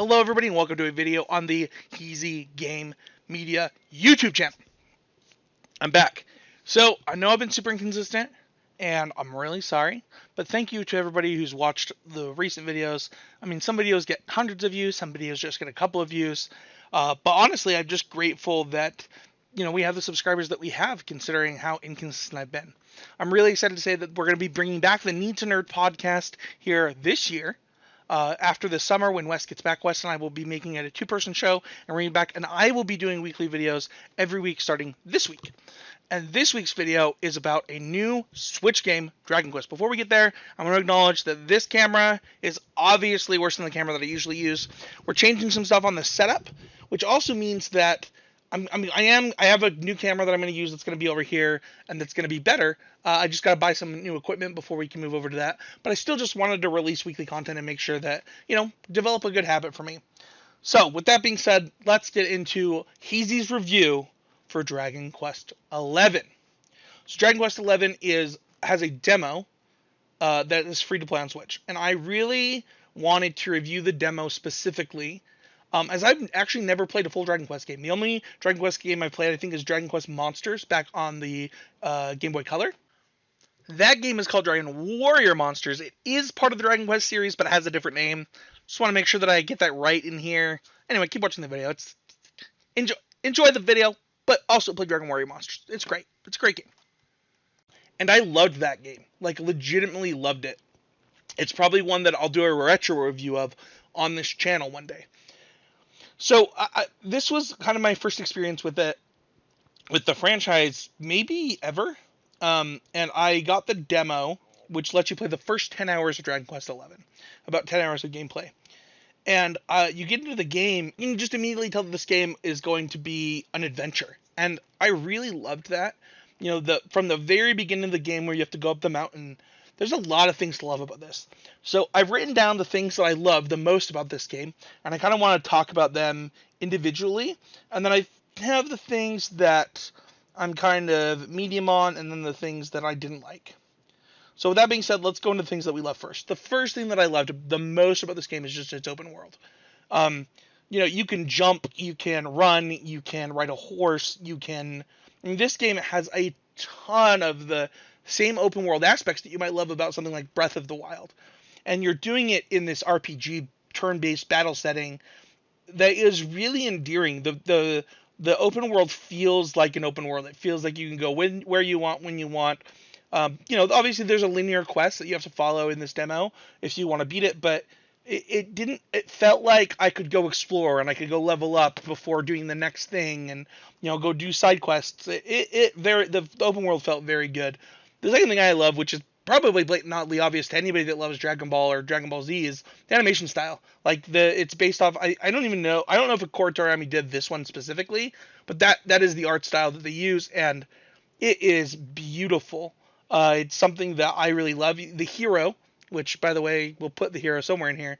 Hello everybody and welcome to a video on the Heezy Game Media YouTube channel. I'm back. So, I know I've been super inconsistent, and I'm really sorry, but thank you to everybody who's watched the recent videos. I mean, some videos get hundreds of views, some videos just get a couple of views, but honestly, I'm just grateful that, we have the subscribers that we have, considering how inconsistent I've been. I'm really excited to say that we're going to be bringing back the Need to Nerd podcast here this year. After the summer, when Wes gets back, Wes and I will be making it a two-person show and bringing back, and I will be doing weekly videos every week starting this week. And this week's video is about a new Switch game, Dragon Quest. Before we get there, I'm going to acknowledge that this camera is obviously worse than the camera that I usually use. We're changing some stuff on the setup, which also means that I have a new camera that I'm going to use that's going to be over here and that's going to be better. I just got to buy some new equipment before we can move over to that. But I still just wanted to release weekly content and make sure that, develop a good habit for me. So, with that being said, let's get into Heezy's review for Dragon Quest XI. So, Dragon Quest XI has a demo that is free to play on Switch. And I really wanted to review the demo specifically, as I've actually never played a full Dragon Quest game. The only Dragon Quest game I've played, I think, is Dragon Quest Monsters back on the Game Boy Color. That game is called Dragon Warrior Monsters. It is part of the Dragon Quest series, but it has a different name. Just want to make sure that I get that right in here. Anyway, keep watching the video. Enjoy the video, but also play Dragon Warrior Monsters. It's great. It's a great game. And I loved that game. Like, legitimately loved it. It's probably one that I'll do a retro review of on this channel one day. So this was kind of my first experience with the franchise, maybe ever. And I got the demo, which lets you play the first 10 hours of Dragon Quest XI, about 10 hours of gameplay. And you get into the game, you can just immediately tell that this game is going to be an adventure. And I really loved that. From the very beginning of the game where you have to go up the mountain, there's a lot of things to love about this. So I've written down the things that I love the most about this game, and I kind of want to talk about them individually. And then I have the things that I'm kind of medium on, and then the things that I didn't like. So with that being said, let's go into the things that we love first. The first thing that I loved the most about this game is just its open world. You can jump, you can run, you can ride a horse, this game has a ton of the same open world aspects that you might love about something like Breath of the Wild. And you're doing it in this RPG turn-based battle setting that is really endearing. The open world feels like an open world. It feels like you can go where you want, when you want. Obviously there's a linear quest that you have to follow in this demo if you want to beat it, but it felt like I could go explore and I could go level up before doing the next thing and, go do side quests. The open world felt very good. The second thing I love, which is probably blatantly obvious to anybody that loves Dragon Ball or Dragon Ball Z, is the animation style. It's based off, I don't even know, I don't know if Akira Toriyama did this one specifically, but that is the art style that they use, and it is beautiful. It's something that I really love. The hero, which, by the way, we'll put the hero somewhere in here,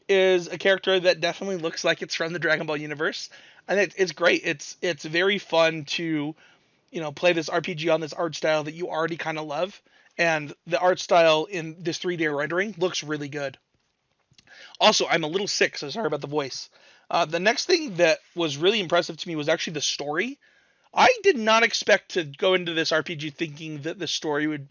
is a character that definitely looks like it's from the Dragon Ball universe, and it's great. It's very fun to, play this RPG on this art style that you already kind of love, and the art style in this 3D rendering looks really good. Also, I'm a little sick, so sorry about the voice. The next thing that was really impressive to me was actually the story. I did not expect to go into this RPG thinking that the story would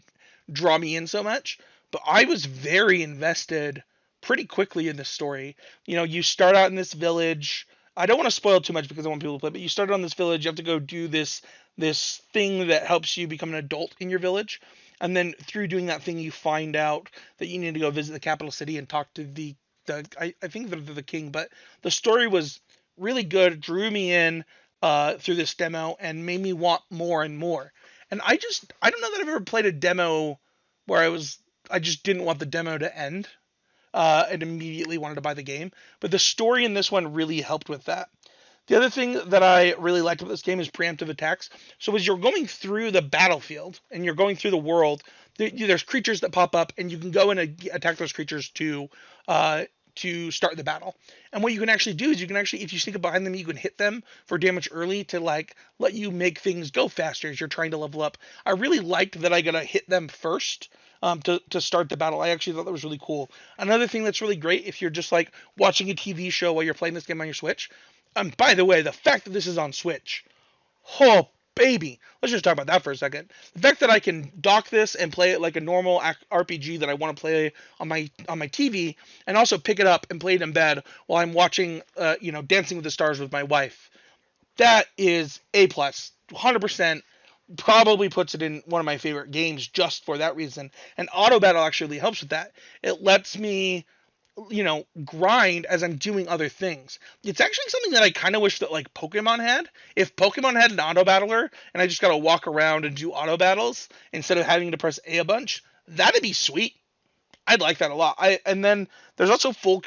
draw me in so much, but I was very invested pretty quickly in this story. You start out in this village. I don't want to spoil too much because I want people to play, but you start on this village. You have to go do this thing that helps you become an adult in your village. And then through doing that thing, you find out that you need to go visit the capital city and talk to I think they're the king. But the story was really good, drew me in through this demo, and made me want more and more. And I don't know that I've ever played a demo where I just didn't want the demo to end and immediately wanted to buy the game. But the story in this one really helped with that. The other thing that I really liked about this game is preemptive attacks. So as you're going through the battlefield and you're going through the world, there's creatures that pop up, and you can go and attack those creatures to to start the battle. And what you can actually do is you can actually, if you sneak up behind them, you can hit them for damage early to like let you make things go faster as you're trying to level up. I really liked that I got to hit them first. To start the battle. I actually thought that was really cool. Another thing that's really great if you're just like watching a TV show while you're playing this game on your Switch. By the way, the fact that this is on Switch, oh baby, let's just talk about that for a second. The fact that I can dock this and play it like a normal RPG that I want to play on my TV, and also pick it up and play it in bed while I'm watching, Dancing with the Stars with my wife. That is A plus, 100%. Probably puts it in one of my favorite games just for that reason. And auto battle actually helps with that. It lets me grind as I'm doing other things. It's actually something that I kind of wish that like Pokemon had. If Pokemon had an auto battler and I just got to walk around and do auto battles instead of having to press A bunch, that'd be sweet. I'd like that a lot. And then there's also full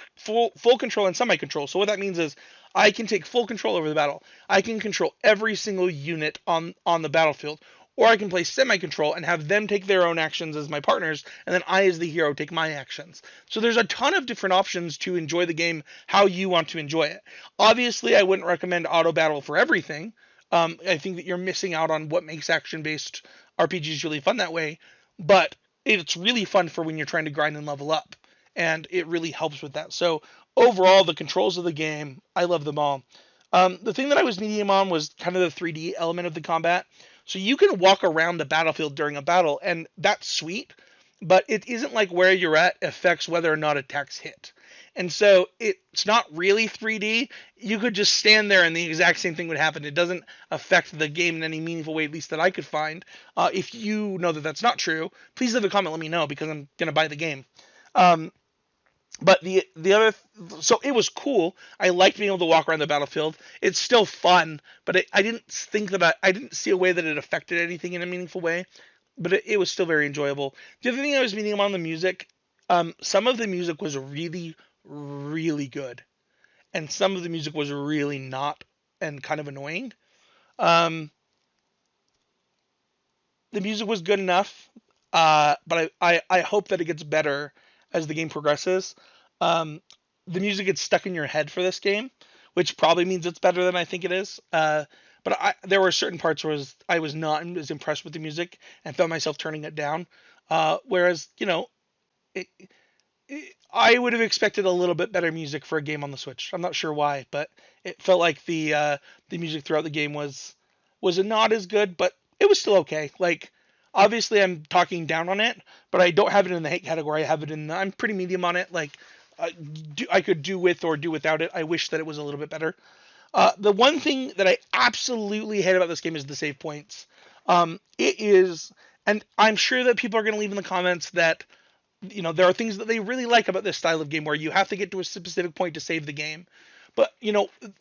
control and semi control. So what that means is I can take full control over the battle. I can control every single unit on the battlefield, or I can play semi control and have them take their own actions as my partners, and then I as the hero take my actions. So there's a ton of different options to enjoy the game how you want to enjoy it. Obviously, I wouldn't recommend auto battle for everything. I think that you're missing out on what makes action based RPGs really fun that way, but it's really fun for when you're trying to grind and level up, and it really helps with that. So overall, the controls of the game, I love them all. The thing that I was medium on was kind of the 3D element of the combat. So you can walk around the battlefield during a battle, and that's sweet, but it isn't like where you're at affects whether or not attacks hit. And so it's not really 3D. You could just stand there and the exact same thing would happen. It doesn't affect the game in any meaningful way, at least that I could find. If you know that that's not true, please leave a comment, let me know, because I'm going to buy the game. But the other, so it was cool. I liked being able to walk around the battlefield. It's still fun, but I didn't think that I didn't see a way that it affected anything in a meaningful way. But it was still very enjoyable. The other thing I was meaning on the music, some of the music was really, really good, and some of the music was really not, and kind of annoying. Um, the music was good enough, but I hope that it gets better as the game progresses. Um, the music gets stuck in your head for this game, which probably means it's better than I think it is. But there were certain parts where I was not as impressed with the music and found myself turning it down. Whereas, it, I would have expected a little bit better music for a game on the Switch. I'm not sure why, but it felt like the music throughout the game was not as good, but it was still okay. Like, obviously I'm talking down on it, but I don't have it in the hate category. I have it in I'm pretty medium on it. Like, I could do with or do without it. I wish that it was a little bit better. The one thing that I absolutely hate about this game is the save points. It is, and I'm sure that people are going to leave in the comments that there are things that they really like about this style of game where you have to get to a specific point to save the game. But,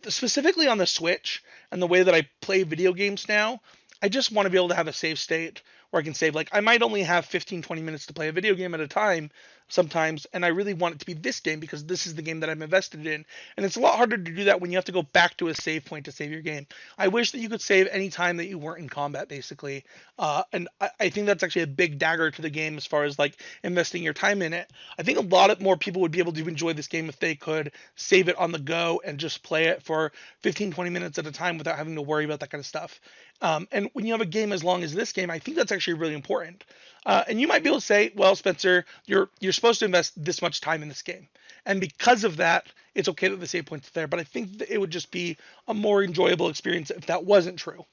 specifically on the Switch and the way that I play video games now, I just want to be able to have a save state where I can save. Like, I might only have 15, 20 minutes to play a video game at a time sometimes, and I really want it to be this game because this is the game that I'm invested in. And it's a lot harder to do that when you have to go back to a save point to save your game. I wish that you could save any time that you weren't in combat, basically. And I think that's actually a big dagger to the game as far as, like, investing your time in it. I think a lot more people would be able to enjoy this game if they could save it on the go and just play it for 15, 20 minutes at a time without having to worry about that kind of stuff. And when you have a game as long as this game, I think that's actually really important. And you might be able to say, well, Spencer, you're supposed to invest this much time in this game. And because of that, it's okay that the save points are there. But I think that it would just be a more enjoyable experience if that wasn't true.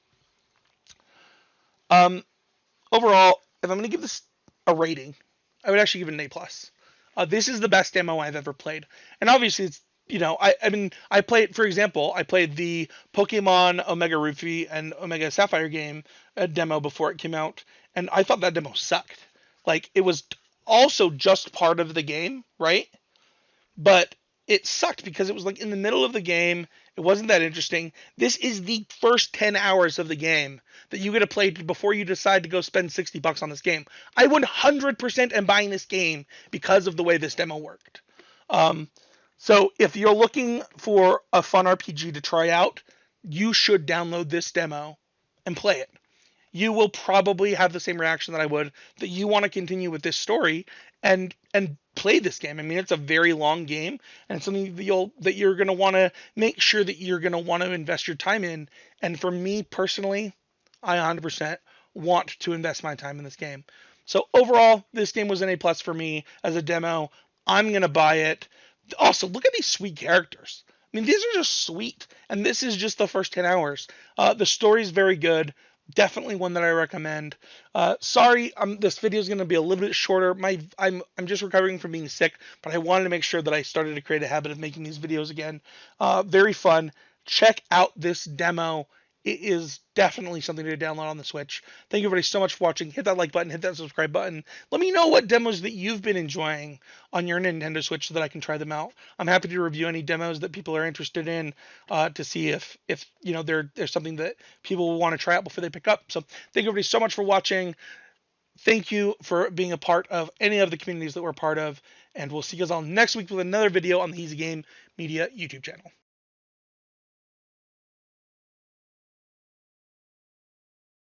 Overall, if I'm going to give this a rating, I would actually give it an A+. This is the best demo I've ever played. And obviously, it's I played, for example, I played the Pokemon Omega Ruby and Omega Sapphire game demo before it came out, and I thought that demo sucked. Like, it was also just part of the game, right? But it sucked because it was like in the middle of the game. It wasn't that interesting. This is the first 10 hours of the game that you get to play before you decide to go spend $60 on this game. I 100% am buying this game because of the way this demo worked. So if you're looking for a fun RPG to try out, you should download this demo and play it. You will probably have the same reaction that I would, that you want to continue with this story and play this game. I mean, it's a very long game, and it's something that you're going to want to make sure that you're going to want to invest your time in. And for me personally, I 100% want to invest my time in this game. So overall, this game was an A plus for me as a demo. I'm going to buy it. Also, look at these sweet characters. I mean, these are just sweet, and this is just the first 10 hours. The story is very good. Definitely one that I recommend. Sorry, this video is going to be a little bit shorter. I'm just recovering from being sick, but I wanted to make sure that I started to create a habit of making these videos again. Very fun. Check out this demo. It is definitely something to download on the Switch. Thank you everybody so much for watching. Hit that like button, hit that subscribe button. Let me know what demos that you've been enjoying on your Nintendo Switch so that I can try them out. I'm happy to review any demos that people are interested in to see if there's something that people will want to try out before they pick up. So thank you everybody so much for watching. Thank you for being a part of any of the communities that we're part of, and we'll see you guys all next week with another video on the Heezy Game Media YouTube channel.